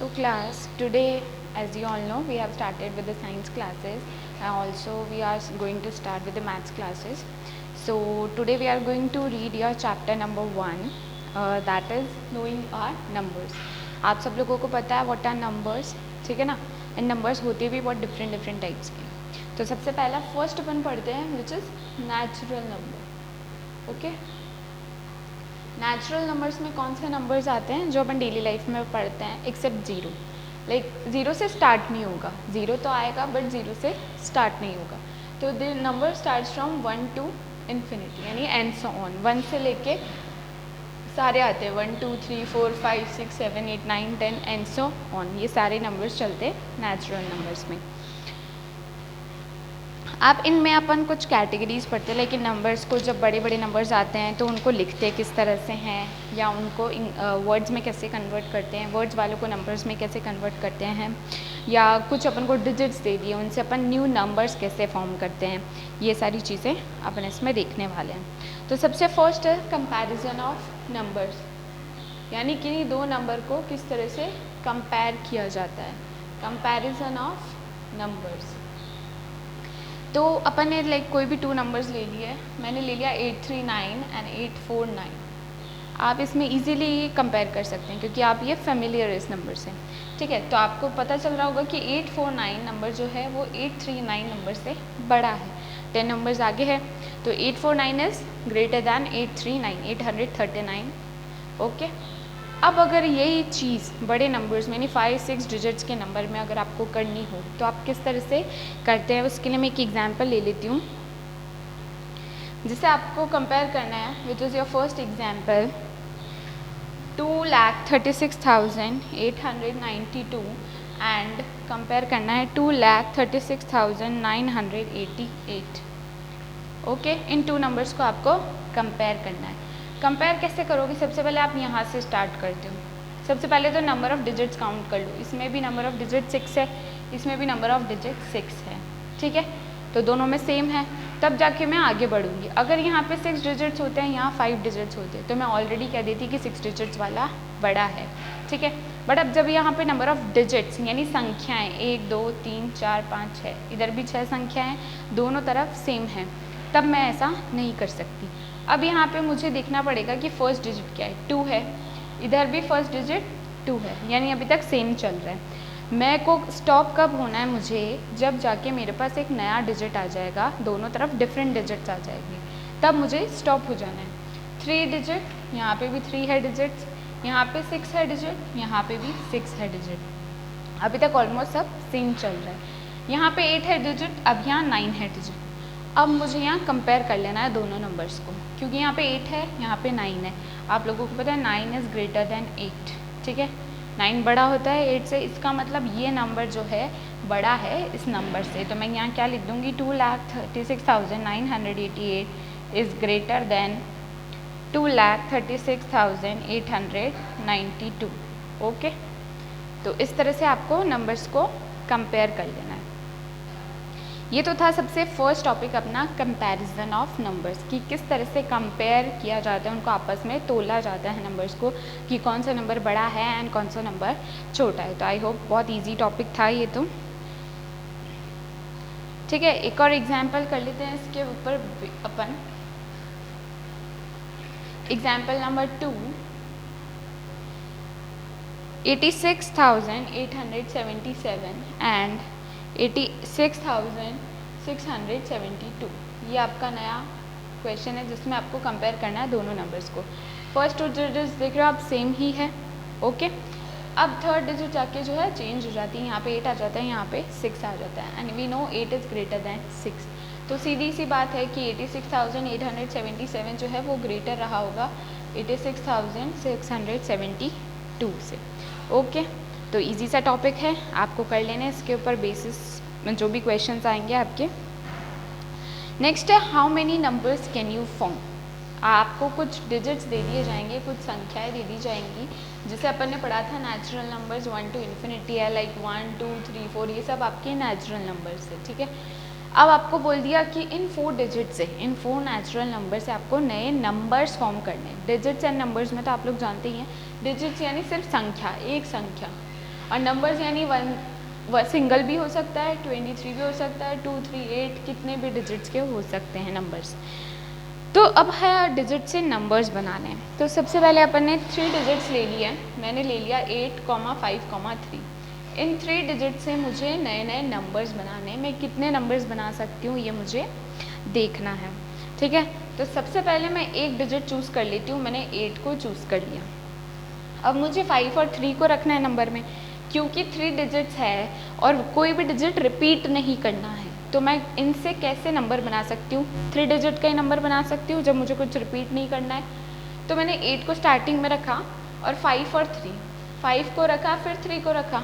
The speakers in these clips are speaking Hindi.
So class, today as you all know we have started with the science classes and also we are going to start with the maths classes. So today we are going to read your chapter number 1 that is knowing our numbers. आप सब लोगों को पता है what are numbers, ठीक है ना, and numbers होते भी बहुत different types के. तो सबसे पहला फर्स्ट अपन पढ़ते हैं which is natural number. Okay natural numbers में कौन से नंबर्स आते हैं जो अपन डेली लाइफ में पढ़ते हैं एक्सेप्ट ज़ीरो. लाइक ज़ीरो से स्टार्ट नहीं होगा, ज़ीरो तो आएगा बट ज़ीरो से स्टार्ट नहीं होगा. तो the number starts from 1 to infinity यानी एंड सो ऑन. 1 से लेके सारे आते हैं 1 2 3 4 5 6 7 8 9 10 एंड सो ऑन. ये सारे नंबर्स चलते हैं नेचुरल नंबर्स में. आप इनमें अपन कुछ कैटेगरीज पढ़ते हैं, लेकिन नंबर्स को जब बड़े बड़े नंबर्स आते हैं तो उनको लिखते किस तरह से हैं या उनको वर्ड्स में कैसे कन्वर्ट करते हैं, वर्ड्स वालों को नंबर्स में कैसे कन्वर्ट करते हैं, या कुछ अपन को डिजिट्स दे दिए उनसे अपन न्यू नंबर्स कैसे फॉर्म करते हैं, ये सारी चीज़ें अपन इसमें देखने वाले हैं. तो सबसे फर्स्ट है कंपैरिजन ऑफ नंबर्स, यानी कि दो नंबर को किस तरह से कंपेयर किया जाता है. Comparison of numbers. तो अपन ने लाइक कोई भी 2 नंबर्स ले लिए, मैंने ले लिया 839 एंड 849. आप इसमें इजीली कंपेयर कर सकते हैं क्योंकि आप ये फेमिलियर इस नंबर से, ठीक है. तो आपको पता चल रहा होगा कि 849 नंबर जो है वो 839 नंबर से बड़ा है, 10 नंबर्स आगे है. तो 849 इज़ ग्रेटर दैन 839, 839. ओके. अब अगर यही चीज़ बड़े नंबर्स में यानी 5-6 डिजिट्स के नंबर में अगर आपको करनी हो तो आप किस तरह से करते हैं, उसके लिए मैं एक एग्जांपल ले लेती हूँ जिसे आपको कंपेयर करना है. Which is your first example 2,36,892 and compare करना है 2,36,988. ओके. इन 2 नंबर्स को आपको कंपेयर करना है. कंपेयर कैसे करोगे, सबसे पहले आप यहाँ से स्टार्ट करते हो. सबसे पहले तो नंबर ऑफ़ डिजिट्स काउंट कर लो. इसमें भी नंबर ऑफ़ डिजिट 6 है, इसमें भी नंबर ऑफ़ डिजिट 6 है, ठीक है. तो दोनों में सेम है, तब जाके मैं आगे बढ़ूँगी. अगर यहाँ पे 6 डिजिट्स होते हैं, यहाँ 5 डिजिट्स होते हैं, तो मैं ऑलरेडी कह देती कि 6 डिजिट्स वाला बड़ा है, ठीक है. बट अब जब यहाँ पे नंबर ऑफ़ डिजिट्स यानी संख्याएँ 1 2 3 4 5 6, इधर भी 6 संख्याएँ दोनों तरफ सेम है, तब मैं ऐसा नहीं कर सकती. अब यहाँ पे मुझे देखना पड़ेगा कि फर्स्ट डिजिट क्या है. 2 है, इधर भी फर्स्ट डिजिट 2 है, यानी अभी तक सेम चल रहा है. मैं को स्टॉप कब होना है मुझे, जब जाके मेरे पास एक नया डिजिट आ जाएगा, दोनों तरफ डिफरेंट डिजिट्स आ जाएंगे, तब मुझे स्टॉप हो जाना है. 3 डिजिट, यहाँ पे भी 3 है डिजिट्स, यहाँ पे 6 है डिजिट, यहाँ पे भी 6 है डिजिट. अभी तक ऑलमोस्ट सब सेम चल रहा है. यहाँ पे 8 है डिजिट, अब यहाँ 9 है डिजिट. अब मुझे यहाँ कंपेयर कर लेना है दोनों नंबर्स को, क्योंकि यहाँ पे 8 है, यहाँ पे 9 है. आप लोगों को पता है 9 इज़ ग्रेटर दैन 8, ठीक है. 9 बड़ा होता है 8 से, इसका मतलब ये नंबर जो है बड़ा है इस नंबर से. तो मैं यहाँ क्या लिख दूँगी, 2,36,988 इज़ ग्रेटर दैन 2,36,892. ओके. तो इस तरह से आपको नंबर्स को कंपेयर कर लेना है. ये तो था सबसे फर्स्ट टॉपिक अपना कंपैरिजन ऑफ नंबर्स, कि किस तरह से कंपेयर किया जाता है, उनको आपस में तोला जाता है नंबर्स को, कि कौन सा नंबर बड़ा है एंड कौन सा नंबर छोटा है. तो आई होप बहुत इजी टॉपिक था ये तो, ठीक है. एक और एग्जांपल कर लेते हैं इसके ऊपर अपन. Example number 2, 86,877 and 86,672. ये आपका नया क्वेश्चन है जिसमें आपको कंपेयर करना है दोनों नंबर्स को. फर्स्ट 2 डिजिट्स देख रहे हो आप सेम ही है, ओके. अब थर्ड डिजिट जाके जो है चेंज हो जाती है, यहाँ पे 8 आ जाता है, यहाँ पे 6 आ जाता है, and we know 8 is greater than 6. तो सीधी सी बात है कि 86,877 जो है वो ग्रेटर रहा होगा 86,672 से. ओके. तो इजी सा टॉपिक है, आपको कर लेना है. इसके ऊपर बेसिस में जो भी क्वेश्चंस आएंगे आपके. नेक्स्ट है how many numbers can you form. आपको कुछ डिजिट्स दे दिए जाएंगे, कुछ संख्याएं दे दी जाएंगी, जिसे अपन ने पढ़ा था नेचुरल नंबर्स 1 टू इन्फिनिटी है, लाइक 1 2 3 4, ये सब आपके नेचुरल नंबर्स है, ठीक है. अब आपको बोल दिया कि इन 4 डिजिट से, इन 4 नेचुरल नंबर से आपको नए नंबर्स फॉर्म करने. डिजिट्स एंड नंबर्स में तो आप लोग जानते ही हैं, डिजिट्स यानी सिर्फ संख्या, एक संख्या. और नंबर्स यानी सिंगल भी हो सकता है, 23 भी हो सकता है, 2, 3, 8 कितने भी डिजिट्स के हो सकते हैं नंबर्स। तो अब है डिजिट से नंबर्स बनाने। तो सबसे पहले अपन ने 3 डिजिट्स ले लिया है। मैंने ले लिया 8, 5, 3। इन 3 डिजिट से मुझे नए नए नंबर्स बनाने। मैं कितने नंबर्स बना सकती हूँ ये मुझे देखना है, ठीक है। तो सबसे पहले मैं एक डिजिट चूज़ कर लेती हूँ। मैंने 8 को चूज़ कर लिया। अब मुझे 5 और 3 को रखना है नंबर में, क्योंकि 3 डिजिट्स है और कोई भी डिजिट रिपीट नहीं करना है। तो मैं इनसे कैसे नंबर बना सकती हूँ? 3 डिजिट का ही नंबर बना सकती हूँ जब मुझे कुछ रिपीट नहीं करना है। तो मैंने 8 को स्टार्टिंग में रखा और 5 और 3, 5 को रखा फिर 3 को रखा।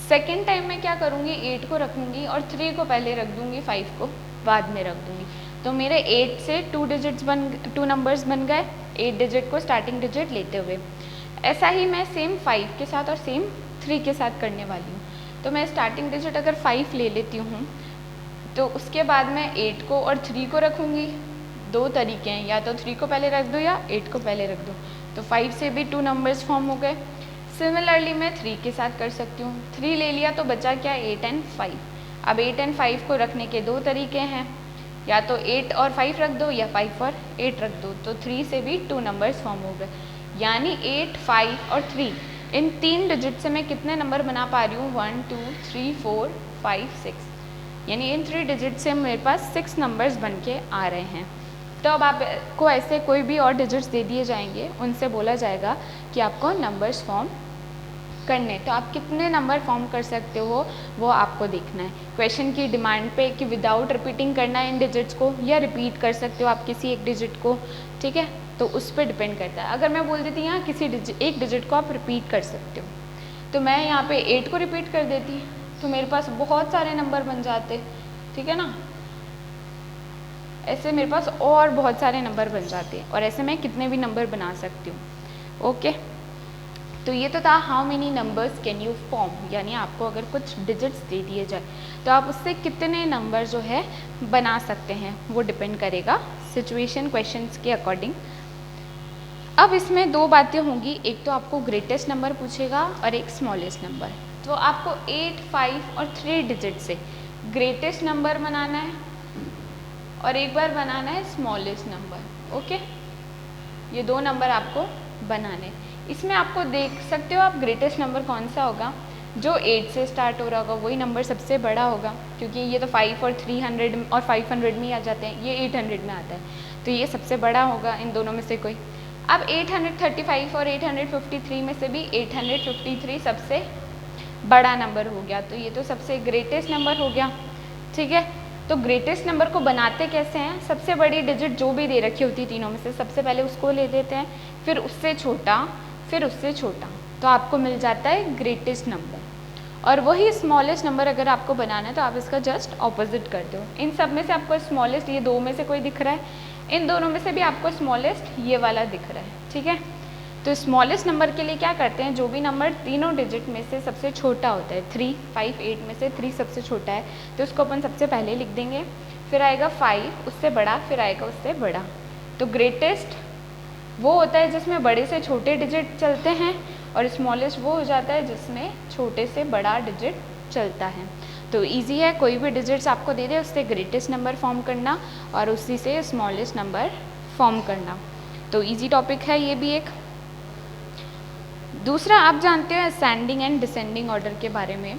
सेकेंड टाइम मैं क्या करूँगी, 8 को रखूँगी और 3 को पहले रख दूँगी, 5 को बाद में रख दूँगी। तो मेरे 8 से 2 नंबर्स बन गए, 8 डिजिट को स्टार्टिंग डिजिट लेते हुए। ऐसा ही मैं सेम 5 के साथ और सेम 3 के साथ करने वाली हूँ। तो मैं स्टार्टिंग डिजिट अगर 5 ले लेती हूँ तो उसके बाद मैं 8 को और 3 को रखूँगी। 2 तरीके हैं, या तो 3 को पहले रख दो या 8 को पहले रख दो। तो 5 से भी 2 नंबर्स फॉर्म हो गए। सिमिलरली मैं 3 के साथ कर सकती हूँ। 3 ले लिया तो बचा क्या, 8 एंड 5। अब 8 एंड 5 को रखने के 2 तरीके हैं, या तो 8 और 5 रख दो या 5 और 8 रख दो। तो 3 से भी 2 नंबर्स फॉर्म हो गए, यानी 8, 5 और 3। इन 3 डिजिट से मैं कितने नंबर बना पा रही हूँ, 1, 2, 3, 4, 5, 6। यानी इन 3 डिजिट से मेरे पास 6 नंबर्स बन के आ रहे हैं। तो अब आपको ऐसे कोई भी और डिजिट्स दे दिए जाएंगे, उनसे बोला जाएगा कि आपको नंबर्स फॉर्म करने। तो आप कितने नंबर फॉर्म कर सकते हो वो आपको देखना है। क्वेश्चन की डिमांड पे कि विदाउट रिपीटिंग करना है इन डिजिट्स को, या रिपीट कर सकते हो आप किसी एक डिजिट को, ठीक है। तो उस पर डिपेंड करता है। अगर मैं बोल देती यहाँ किसी एक डिजिट को आप रिपीट कर सकते हो, तो मैं यहाँ पे 8 को रिपीट कर देती, तो मेरे पास बहुत सारे नंबर बन जाते, ठीक है ना। ऐसे मेरे पास और बहुत सारे नंबर बन जाते हैं, और ऐसे मैं कितने भी नंबर बना सकती हूँ। ओके, तो ये तो था how many numbers can you form, यानी आपको अगर कुछ डिजिट्स दे दिए जाए तो आप उससे कितने नंबर जो है बना सकते हैं, वो डिपेंड करेगा सिचुएशन क्वेश्चंस के अकॉर्डिंग। अब इसमें 2 बातें होंगी, एक तो आपको ग्रेटेस्ट नंबर पूछेगा और एक स्मॉलेस्ट नंबर। तो आपको 8, 5 और 3 डिजिट से ग्रेटेस्ट नंबर बनाना है और एक बार बनाना है स्मॉलेस्ट नंबर। ओके, ये 2 नंबर आपको बनाने। इसमें आपको देख सकते हो आप ग्रेटेस्ट नंबर कौन सा होगा, जो 8 से स्टार्ट हो रहा होगा वही नंबर सबसे बड़ा होगा, क्योंकि ये तो 5 और 300 और 500 में ही आ जाते हैं, ये 800 में आता है, तो ये सबसे बड़ा होगा इन दोनों में से कोई। अब 835 और 853 में से भी 853 सबसे बड़ा नंबर हो गया, तो ये तो सबसे ग्रेटेस्ट नंबर हो गया, ठीक है। तो ग्रेटेस्ट नंबर को बनाते कैसे हैं, सबसे बड़ी डिजिट जो भी दे रखी होती है तीनों में से, सबसे पहले उसको ले लेते हैं, फिर उससे छोटा, फिर उससे छोटा, तो आपको मिल जाता है ग्रेटेस्ट नंबर। और वही स्मॉलेस्ट नंबर अगर आपको बनाना है तो आप इसका जस्ट ऑपोजिट करते हो। इन सब में से आपको स्मॉलेस्ट, ये 2 में से कोई दिख रहा है, इन दोनों में से भी आपको स्मॉलेस्ट ये वाला दिख रहा है, ठीक है। तो स्मॉलेस्ट नंबर के लिए क्या करते हैं, जो भी नंबर तीनों डिजिट में से सबसे छोटा होता है, 3, 5, 8 में से 3 सबसे छोटा है, तो उसको अपन सबसे पहले लिख देंगे, फिर आएगा 5 उससे बड़ा, फिर आएगा उससे बड़ा। तो ग्रेटेस्ट वो होता है जिसमें बड़े से छोटे डिजिट चलते हैं, और स्मॉलेस्ट वो हो जाता है जिसमें छोटे से बड़ा डिजिट चलता है। तो इजी है, कोई भी डिजिट्स आपको दे दे उससे ग्रेटेस्ट नंबर फॉर्म करना और उसी से स्मॉलेस्ट नंबर फॉर्म करना। तो इजी टॉपिक है ये भी एक। दूसरा, आप जानते हो असेंडिंग एंड डिसेंडिंग ऑर्डर के बारे में।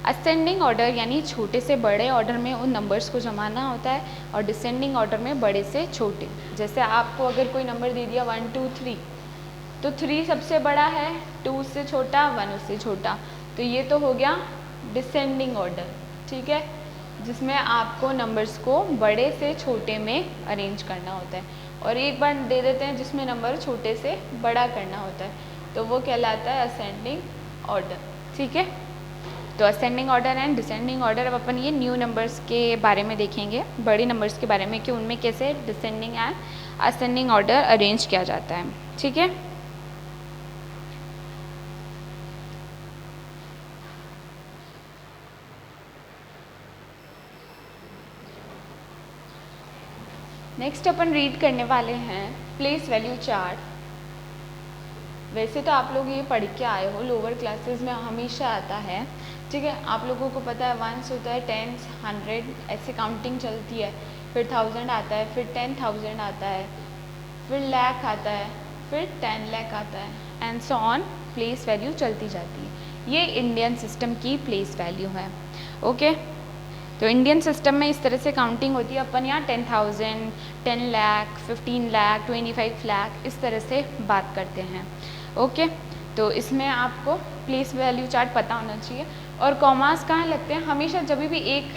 असेंडिंग ऑर्डर यानी छोटे से बड़े ऑर्डर में उन नंबर्स को जमाना होता है, और डिसेंडिंग ऑर्डर में बड़े से छोटे। जैसे आपको अगर कोई नंबर दे दिया 1, 2, 3, तो 3 सबसे बड़ा है, 2 उससे छोटा, 1 उससे छोटा, तो ये तो हो गया डिसेंडिंग ऑर्डर, ठीक है, जिसमें आपको नंबर्स को बड़े से छोटे में अरेंज करना होता है। और एक बार दे देते हैं जिसमें नंबर छोटे से बड़ा करना होता है, तो वो कहलाता है असेंडिंग ऑर्डर, ठीक है। तो ascending order and descending order, अब अपन ये न्यू नंबर्स के बारे में देखेंगे, बड़े नंबर्स के बारे में, कि उनमें कैसे descending and ascending order arrange किया जाता है, ठीक है। नेक्स्ट अपन रीड करने वाले हैं प्लेस वैल्यू चार्ट। वैसे तो आप लोग ये पढ़ के आए हो, लोअर क्लासेस में हमेशा आता है, ठीक है। आप लोगों को पता है वंस होता है, टेंस, 100 ऐसे काउंटिंग चलती है, फिर 1000 आता है, फिर 10,000 आता है, फिर लाख आता है, फिर 10 लाख आता है, and so on, place value चलती जाती है। ये इंडियन सिस्टम की प्लेस वैल्यू है, ओके। तो इंडियन सिस्टम में इस तरह से काउंटिंग होती है। अपन यहाँ 10,000, 10 लाख, 15 लाख, 25 लाख इस तरह से बात करते हैं, ओके। तो इसमें आपको प्लेस वैल्यू चार्ट पता होना चाहिए। और कॉमास कहाँ लगते हैं? हमेशा जब भी एक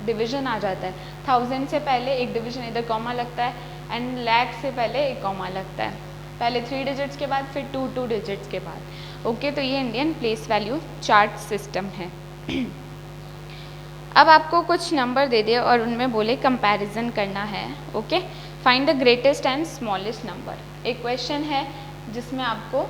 डिवीजन आ जाता है, 1000 से पहले एक डिवीजन इधर कॉमा लगता है, एंड लाख से पहले एक कॉमा लगता है, पहले 3 डिजिट्स के बाद, फिर 2 डिजिट्स के बाद, ओके। तो ये Indian place value chart system है। अब आपको कुछ नंबर दे दे और उनमें बोले कंपैरिजन करना है, okay. Find the greatest and smallest number. एक क्वेश्चन है जिसमें आपको